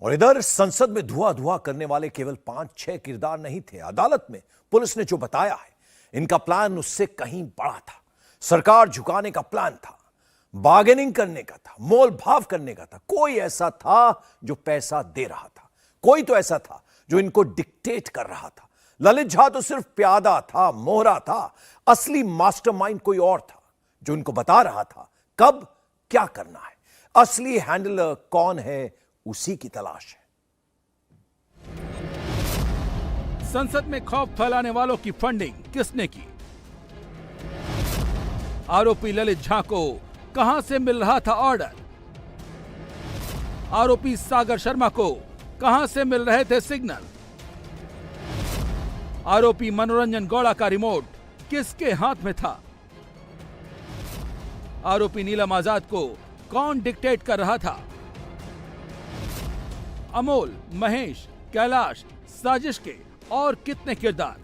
और इधर संसद में धुआं धुआं करने वाले केवल 5-6 किरदार नहीं थे। अदालत में पुलिस ने जो बताया है, इनका प्लान उससे कहीं बड़ा था। सरकार झुकाने का प्लान था, बार्गेनिंग करने का था, मोल भाव करने का था। कोई ऐसा था जो पैसा दे रहा था, कोई तो ऐसा था जो इनको डिक्टेट कर रहा था। ललित झा तो सिर्फ प्यादा था, मोहरा था। असली मास्टरमाइंड कोई और था जो इनको बता रहा था कब क्या करना है। असली हैंडलर कौन है, उसी की तलाश है। संसद में खौफ फैलाने वालों की फंडिंग किसने की? आरोपी ललित झा को कहां से मिल रहा था ऑर्डर? आरोपी सागर शर्मा को कहां से मिल रहे थे सिग्नल? आरोपी मनोरंजन गौड़ा का रिमोट किसके हाथ में था? आरोपी नीलम आजाद को कौन डिक्टेट कर रहा था? अमोल, महेश, कैलाश, साजिश के और कितने किरदार?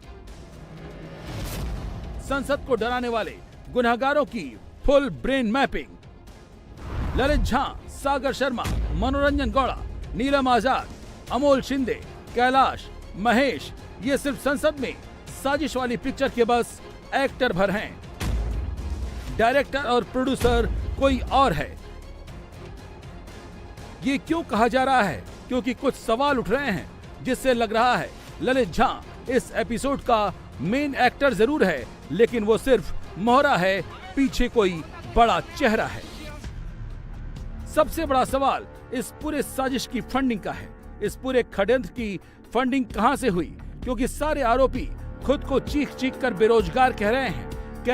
संसद को डराने वाले गुनहगारों की full brain mapping. Lalit Jha, Sagar Sharma, Manoranjan Gowda, नीलम आजाद, अमोल शिंदे, कैलाश, महेश, ये सिर्फ संसद में साजिश वाली पिक्चर के बस एक्टर भर हैं। डायरेक्टर और प्रोड्यूसर कोई और है। ये क्यों कहा जा रहा है? क्योंकि कुछ सवाल उठ रहे हैं जिससे लग रहा है ललित झा इस एपिसोड का मेन एक्टर जरूर है, लेकिन वो सिर्फ मोहरा है, पीछे कोई बड़ा चेहरा है। सबसे बड़ा सवाल इस पूरे साजिश की फंडिंग का है। इस पूरे षड्यंत्र की फंडिंग कहां से हुई? क्योंकि सारे आरोपी खुद को चीख चीख कर बेरोजगार कह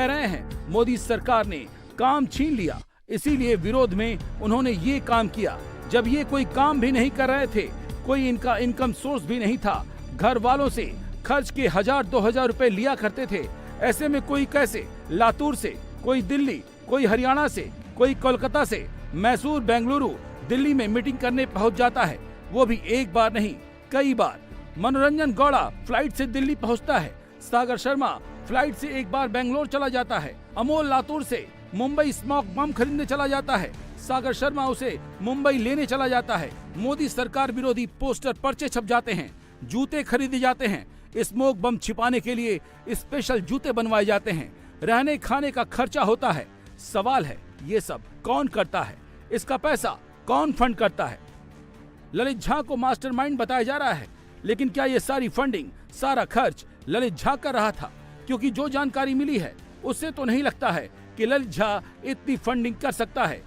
रहे हैं मोदी सरकार ने काम छीन लिया, इसीलिए विरोध में उन्होंने ये काम किया। जब ये कोई काम भी नहीं कर रहे थे, कोई इनका इनकम सोर्स भी नहीं था, घर वालों से खर्च के 1000-2000 रुपए लिया करते थे। ऐसे में कोई कैसे लातूर से, कोई दिल्ली, कोई हरियाणा से, कोई कोलकाता से, मैसूर, बेंगलुरु, दिल्ली में मीटिंग करने पहुंच जाता है, वो भी एक बार नहीं कई बार। मनोरंजन गौड़ा फ्लाइट से दिल्ली पहुंचता है, सागर शर्मा फ्लाइट से एक बार बेंगलोर चला जाता है, अमोल लातूर से मुंबई स्मोक बम खरीदने चला जाता है, सागर शर्मा उसे मुंबई लेने चला जाता है। मोदी सरकार विरोधी पोस्टर पर्चे छप जाते हैं, जूते खरीदे जाते हैं, स्मोक बम छिपाने के लिए स्पेशल जूते बनवाए जाते हैं, रहने खाने का खर्चा होता है। सवाल है ये सब कौन करता है? इसका पैसा कौन फंड करता है? ललित झा को मास्टरमाइंड बताया जा रहा है, लेकिन क्या ये सारी फंडिंग, सारा खर्च ललित झा कर रहा था? क्योंकि जो जानकारी मिली है उससे तो नहीं लगता है कि ललित झा इतनी फंडिंग कर सकता है।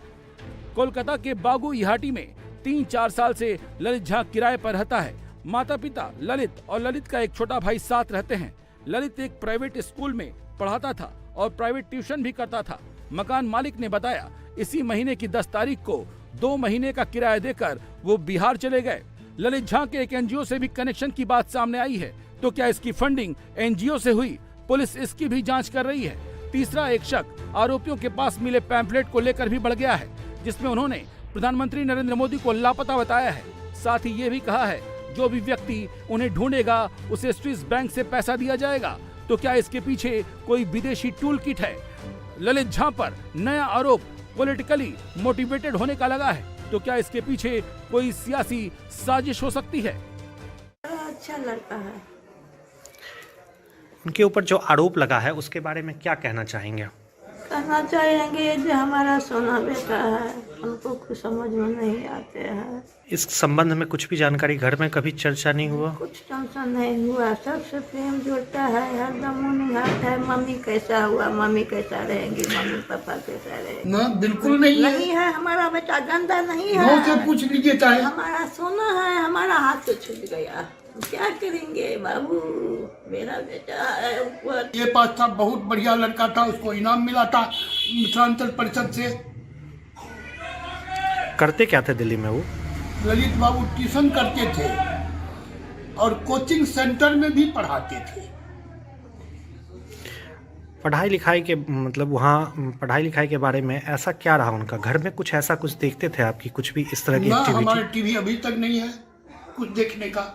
कोलकाता के बागू इहाटी में 3-4 साल से ललित झा किराए पर रहता है। माता पिता ललित और ललित का एक छोटा भाई साथ रहते हैं। ललित एक प्राइवेट स्कूल में पढ़ाता था और प्राइवेट ट्यूशन भी करता था। मकान मालिक ने बताया इसी महीने की 10 तारीख को 2 महीने का किराया देकर वो बिहार चले गए। ललित झा के एक एनजीओ से भी कनेक्शन की बात सामने आई है, तो क्या इसकी फंडिंग एनजीओ से हुई? पुलिस इसकी भी जांच कर रही है। तीसरा एक शक आरोपियों के पास मिले पैम्फलेट को लेकर भी बढ़ गया है, जिसमें उन्होंने प्रधानमंत्री नरेंद्र मोदी को लापता बताया है। साथ ही ये भी कहा है जो भी व्यक्ति उन्हें ढूंढेगा उसे स्विस बैंक से पैसा दिया जाएगा। तो क्या इसके पीछे कोई विदेशी टूल किट है? ललित झा पर नया आरोप पॉलिटिकली मोटिवेटेड होने का लगा है, तो क्या इसके पीछे कोई सियासी साजिश हो सकती है? अच्छा लड़का है। उनके ऊपर जो आरोप लगा है उसके बारे में क्या कहना चाहेंगे? कहना चाहेंगे जो हमारा सोना बेटा है, हमको कुछ समझ में नहीं आते हैं। इस संबंध में कुछ भी जानकारी घर में कभी चर्चा नहीं हुआ? कुछ टेंशन नहीं हुआ, सबसे प्रेम जोड़ता है, हरदम मुनिहात है। मम्मी कैसा हुआ, मम्मी कैसा रहेंगी, मम्मी पापा कैसा रहेंगे? ना बिल्कुल नहीं है। नहीं है, हमारा बेटा गंदा नहीं है। से पूछ लीजिए चाहे। हमारा सोना है, हमारा हाथ से छूट गया, क्या करेंगे बाबू? मेरा बेटा है ऊपर। ये पास था, बहुत बढ़िया लड़का था, उसको इनाम मिला था मिथिलांचल परिषद से। करते क्या थे दिल्ली में वो? ललित बाबू ट्यूशन करते थे और कोचिंग सेंटर में भी पढ़ाते थे। पढ़ाई लिखाई के मतलब वहाँ पढ़ाई लिखाई के बारे में ऐसा क्या रहा उनका? घर में कुछ ऐसा कुछ देखते थे आपकी, कुछ भी इस तरह की ना, एक्टिविटी? हमारे टीवी अभी तक नहीं है कुछ देखने का,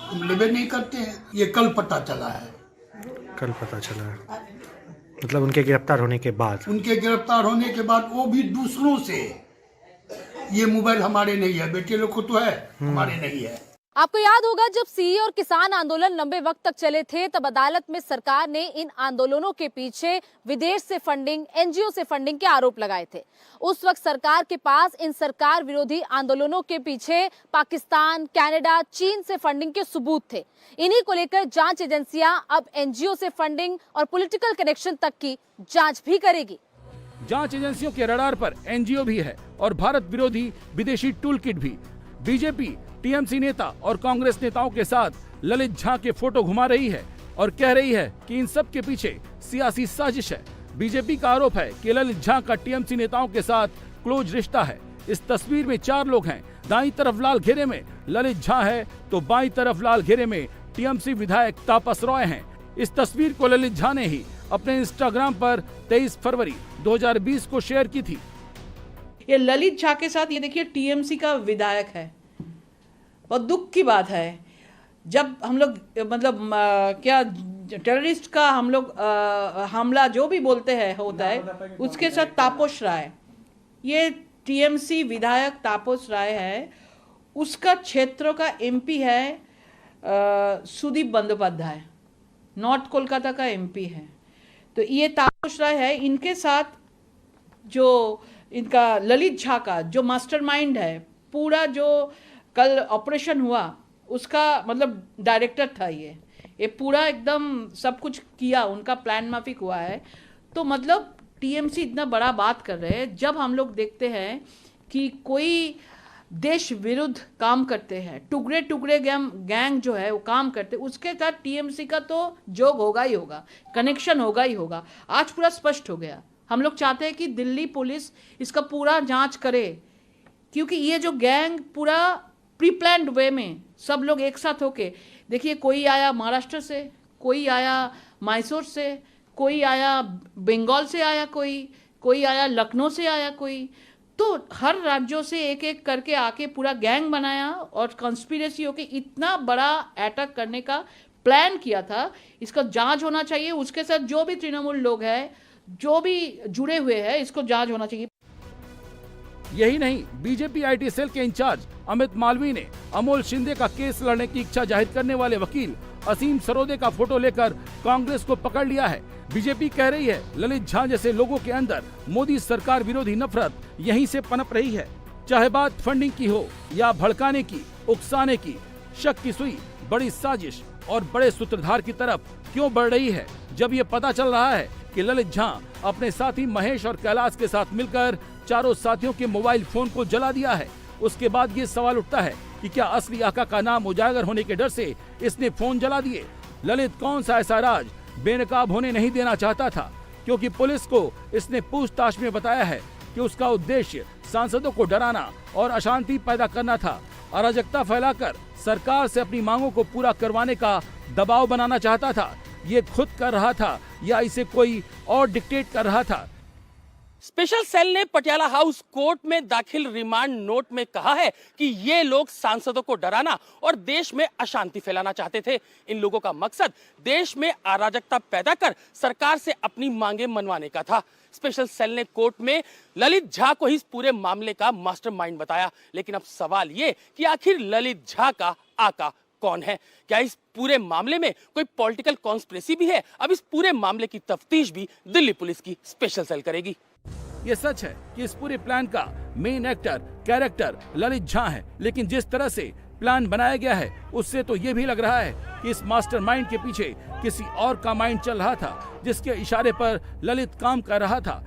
हम लेवे नहीं करते हैं। ये कल पता चला है। कल पता चला है? मतलब उनके गिरफ्तार होने के बाद? उनके गिरफ्तार होने के बाद वो भी दूसरों से ये मोबाइल हमारे नहीं है, बेटे लोग को तो है, हमारे नहीं है। आपको याद होगा जब सीए और किसान आंदोलन लंबे वक्त तक चले थे, तब अदालत में सरकार ने इन आंदोलनों के पीछे विदेश से फंडिंग, एनजीओ से फंडिंग के आरोप लगाए थे। उस वक्त सरकार के पास इन सरकार विरोधी आंदोलनों के पीछे पाकिस्तान, कनाडा, चीन से फंडिंग के सबूत थे। इन्हीं को लेकर जांच एजेंसियां अब एनजीओ से फंडिंग और पॉलिटिकल कनेक्शन तक की जांच भी करेगी। जांच एजेंसियों के रडार पर एनजीओ भी है और भारत विरोधी विदेशी टूल किट भी। बीजेपी टीएमसी नेता और कांग्रेस नेताओं के साथ ललित झा के फोटो घुमा रही है और कह रही है कि इन सब के पीछे सियासी साजिश है। बीजेपी का आरोप है कि ललित झा का टीएमसी नेताओं के साथ क्लोज रिश्ता है। इस तस्वीर में 4 लोग हैं। दाईं तरफ लाल घेरे में ललित झा है तो बाईं तरफ लाल घेरे में टीएमसी विधायक तापस रॉय हैं। इस तस्वीर को ललित झा ने ही अपने इंस्टाग्राम पर 23 फरवरी 2020 को शेयर की थी। ये ललित झा के साथ ये देखिए टीएमसी का विधायक है। बहुत दुख की बात है जब हम लोग मतलब क्या टेररिस्ट का हम लोग हमला जो भी बोलते हैं होता है, उसके साथ तापस राय, ये टीएमसी विधायक तापस राय है, उसका क्षेत्र का एमपी है सुदीप बंदोपाध्याय, नॉर्थ कोलकाता का एमपी है। तो ये तापस राय है, इनके साथ जो इनका ललित झा का जो मास्टरमाइंड है, पूरा जो कल ऑपरेशन हुआ उसका मतलब डायरेक्टर था ये पूरा एकदम सब कुछ किया, उनका प्लान माफिक हुआ है। तो मतलब टीएमसी इतना बड़ा बात कर रहे हैं। जब हम लोग देखते हैं कि कोई देश विरुद्ध काम करते हैं, टुकड़े टुकड़े गैंग जो है वो काम करते, उसके साथ टीएमसी का तो जोग होगा ही होगा, कनेक्शन होगा ही होगा। आज पूरा स्पष्ट हो गया। हम लोग चाहते हैं कि दिल्ली पुलिस इसका पूरा जांच करे, क्योंकि ये जो गैंग पूरा प्री प्लान्ड वे में सब लोग एक साथ होके, देखिए कोई आया महाराष्ट्र से, कोई आया मैसूर से, कोई आया बंगाल से आया, कोई आया लखनऊ से आया, कोई तो हर राज्यों से एक एक करके आके पूरा गैंग बनाया और कॉन्स्पिरेसी होके इतना बड़ा अटैक करने का प्लान किया था। इसका जांच होना चाहिए। उसके साथ जो भी तृणमूल लोग हैं, जो भी जुड़े हुए हैं, इसको जांच होना चाहिए। यही नहीं, बीजेपी आईटी सेल के इंचार्ज अमित मालवीय ने अमोल शिंदे का केस लड़ने की इच्छा जाहिर करने वाले वकील असीम सरोदे का फोटो लेकर कांग्रेस को पकड़ लिया है। बीजेपी कह रही है ललित झा जैसे लोगों के अंदर मोदी सरकार विरोधी नफरत यहीं से पनप रही है। चाहे बात फंडिंग की हो या भड़काने की, उकसाने की, शक की सुई बड़ी साजिश और बड़े सूत्रधार की तरफ क्यों बढ़ रही है, जब ये पता चल रहा है कि ललित झा अपने साथी महेश और कैलाश के साथ मिलकर चारों साथियों के मोबाइल फोन को जला दिया है। उसके बाद ये सवाल उठता है कि क्या असली आका का नाम उजागर होने के डर से इसने फोन जला दिए। ललित कौन सा ऐसा राज बेनकाब होने नहीं देना चाहता था, क्योंकि पुलिस को इसने पूछताछ में बताया है कि उसका उद्देश्य सांसदों को डराना और अशांति पैदा करना था। अराजकता फैलाकर सरकार से अपनी मांगों को पूरा करवाने का दबाव बनाना चाहता था। ये खुद कर रहा था या इसे कोई और डिक्टेट कर रहा था। स्पेशल सेल ने पटियाला हाउस कोर्ट में दाखिल रिमांड नोट में कहा है कि ये लोग सांसदों को डराना और देश में अशांति फैलाना चाहते थे। इन लोगों का मकसद देश में अराजकता पैदा कर सरकार से अपनी मांगे मनवाने का था। स्पेशल सेल ने कोर्ट में ललित झा को ही इस पूरे मामले का मास्टरमाइंड बताया। लेकिन अब सवाल ये कि आखिर ललित झा का आका कौन है? क्या इस पूरे मामले में कोई पॉलिटिकल कॉन्स्पिरेसी भी है? अब इस पूरे मामले की तफ्तीश भी दिल्ली पुलिस की स्पेशल सेल करेगी। ये सच है कि इस पूरे प्लान का main actor character Lalit Jha है, लेकिन जिस तरह से प्लान बनाया गया है उससे तो ये भी लग रहा है कि इस मास्टरमाइंड के पीछे किसी और का माइंड चल रहा था, जिसके इशारे पर ललित काम कर रहा था।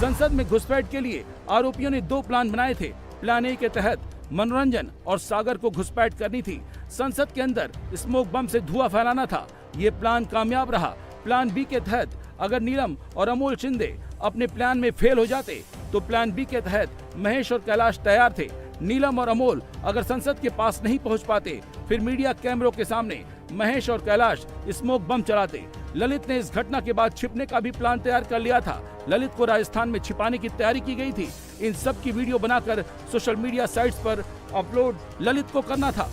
संसद में घुसपैठ के लिए आरोपियों ने 2 प्लान बनाए थे। प्लान ए के तहत मनोरंजन और सागर को घुसपैठ करनी थी। संसद के अंदर स्मोक बम से धुआं फैलाना था। ये प्लान कामयाब रहा। प्लान बी के तहत अगर नीलम और अमोल शिंदे अपने प्लान में फेल हो जाते तो प्लान बी के तहत महेश और कैलाश तैयार थे। नीलम और अमोल अगर संसद के पास नहीं पहुंच पाते, फिर मीडिया कैमरों के सामने महेश और कैलाश स्मोक बम चलाते। ललित ने इस घटना के बाद छिपने का भी प्लान तैयार कर लिया था। ललित को राजस्थान में छिपाने की तैयारी की गई थी। इन सब की वीडियो बनाकर सोशल मीडिया साइट्स पर अपलोड ललित को करना था।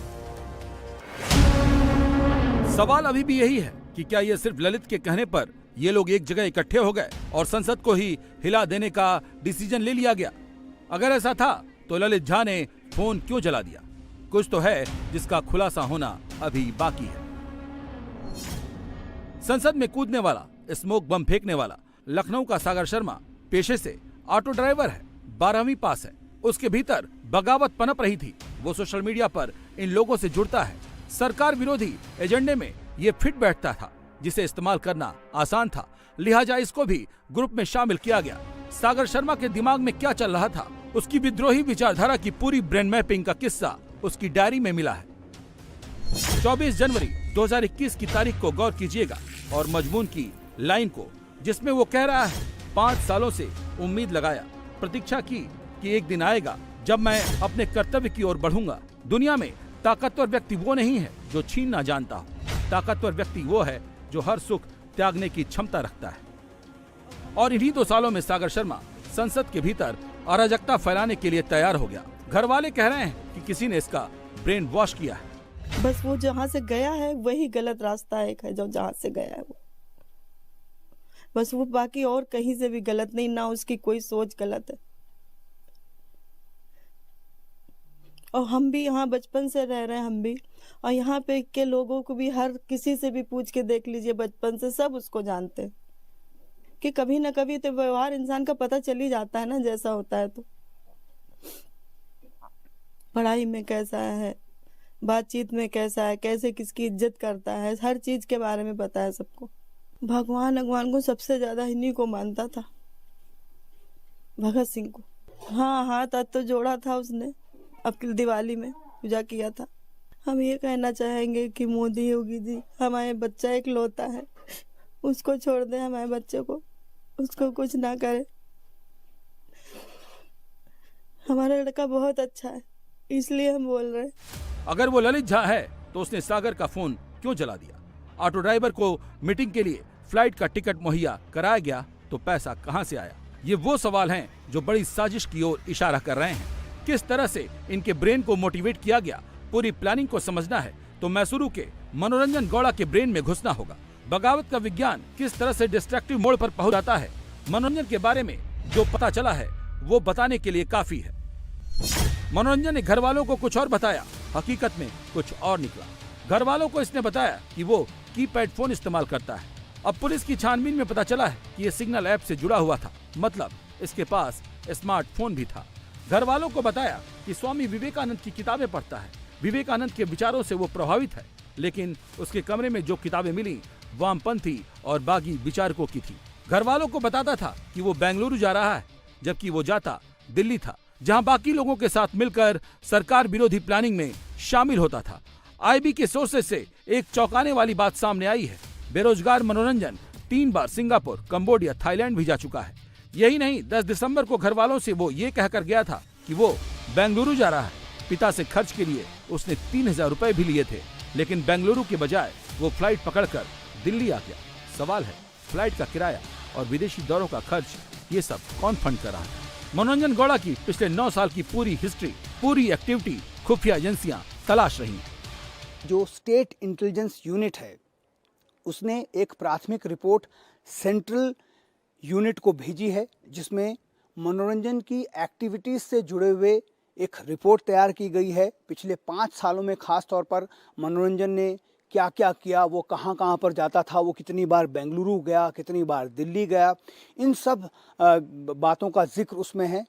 सवाल अभी भी यही है कि क्या ये सिर्फ ललित के कहने पर ये लोग एक जगह इकट्ठे हो गए और संसद को ही हिला देने का डिसीजन ले लिया गया? अगर ऐसा था तो ललित झा ने फोन क्यों जला दिया? कुछ तो है जिसका खुलासा होना अभी बाकी है। संसद में कूदने वाला, स्मोक बम फेंकने वाला लखनऊ का सागर शर्मा पेशे से ऑटो ड्राइवर है, 12वीं पास है। उसके भीतर बगावत पनप रही थी। वो सोशल मीडिया पर इन लोगों से जुड़ता है। सरकार विरोधी एजेंडे में ये फिट बैठता था, जिसे इस्तेमाल करना आसान था, लिहाजा इसको भी ग्रुप में शामिल किया गया। सागर शर्मा के दिमाग में क्या चल रहा था, उसकी विद्रोही विचारधारा की पूरी ब्रेन मैपिंग का किस्सा उसकी डायरी में मिला है। 24 जनवरी 2021 की तारीख को गौर कीजिएगा और मजमून की लाइन को, जिसमें वो कह रहा है 5 सालों से उम्मीद लगाया, प्रतीक्षा की कि एक दिन आएगा जब मैं अपने कर्तव्य की ओर बढ़ूंगा। दुनिया में ताकतवर व्यक्ति वो नहीं है जो छीनना जानता हो, ताकतवर व्यक्ति वो है जो हर सुख त्यागने की क्षमता रखता है। और इन्हीं 2 सालों में सागर शर्मा संसद के भीतर अराजकता फैलाने के लिए तैयार हो गया। घर वाले कह रहे हैं कि किसी ने इसका ब्रेन वॉश किया है। बस वो जहाँ से गया है वही गलत रास्ता एक है, जो जहाँ से गया है वो, बस वो, बाकी और कहीं से भी गलत नहीं, ना उसकी कोई सोच गलत है। और हम भी यहाँ बचपन से रह रहे हैं, हम भी, और यहाँ पे के लोगों को भी, हर किसी से भी पूछ के देख लीजिए, बचपन से सब उसको जानते हैं कि कभी ना कभी तो व्यवहार इंसान का पता चल ही जाता है ना, जैसा होता है। तो पढ़ाई में कैसा है, बातचीत में कैसा है, कैसे किसकी इज्जत करता है, हर चीज के बारे में पता है सबको। भगवान को सबसे ज्यादा इन्हीं को मानता था, भगत सिंह को। हाँ, हाथ तो जोड़ा था उसने, अब दिवाली में पूजा किया था। हम ये कहना चाहेंगे कि मोदी योगी जी, हमारे बच्चा एक लौता है, उसको छोड़ दे, हमारे बच्चे को, उसको कुछ ना करे। हमारा लड़का बहुत अच्छा है, इसलिए हम बोल रहे हैं। अगर वो ललित झा है तो उसने सागर का फोन क्यों जला दिया? ऑटो ड्राइवर को मीटिंग के लिए फ्लाइट का टिकट मुहैया कराया गया तो पैसा कहां से आया? ये वो सवाल हैं जो बड़ी साजिश की ओर इशारा कर रहे हैं। किस तरह से इनके ब्रेन को मोटिवेट किया गया, पूरी प्लानिंग को समझना है तो मैसूरू के मनोरंजन गौड़ा के ब्रेन में घुसना होगा। बगावत का विज्ञान किस तरह से डिस्ट्रक्टिव मोड पर पहुंच जाता है, मनोरंजन के बारे में जो पता चला है वो बताने के लिए काफी है। मनोरंजन ने घर वालों को कुछ और बताया, हकीकत में कुछ और निकला। घर वालों को इसने बताया कि वो कीपैड फोन इस्तेमाल करता है। अब पुलिस की छानबीन में पता चला है कि ये सिग्नल ऐप से जुड़ा हुआ था, मतलब इसके पास स्मार्टफोन भी था। घर वालों को बताया कि स्वामी विवेकानंद की किताबें पढ़ता है, विवेकानंद के विचारों से वो प्रभावित है, लेकिन उसके कमरे में जो किताबें मिली वामपंथी और बागी विचारकों की थी। घर वालों को बताता था कि वो बेंगलुरु जा रहा है, जबकि वो जाता दिल्ली था, जहां बाकी लोगों के साथ मिलकर सरकार विरोधी प्लानिंग में शामिल होता था। आईबी के सोर्सेज से एक चौंकाने वाली बात सामने आई है। बेरोजगार मनोरंजन 3 बार सिंगापुर, कंबोडिया, थाईलैंड भी जा चुका है। यही नहीं, 10 दिसंबर को घर वालों से वो ये कहकर गया था कि वो बेंगलुरु जा रहा है। पिता से खर्च के लिए उसने 3000 रुपए भी लिए थे, लेकिन बेंगलुरु के बजाय वो फ्लाइट पकड़कर दिल्ली आ गया। सवाल है, फ्लाइट का किराया और विदेशी दौरों का खर्च ये सब कौन फंड कर रहा है? मनोरंजन गौड़ा की पिछले 9 साल की पूरी हिस्ट्री, पूरी एक्टिविटी खुफिया एजेंसियां तलाश रही हैं। जो स्टेट इंटेलिजेंस यूनिट है उसने एक प्राथमिक रिपोर्ट सेंट्रल यूनिट को भेजी है, जिसमें मनोरंजन की एक्टिविटीज से जुड़े हुए एक रिपोर्ट तैयार की गई है। पिछले 5 सालों में खास तौर पर मनोरंजन ने क्या क्या किया, वो कहाँ कहाँ पर जाता था, वो कितनी बार बेंगलुरु गया, कितनी बार दिल्ली गया, इन सब बातों का जिक्र उसमें है।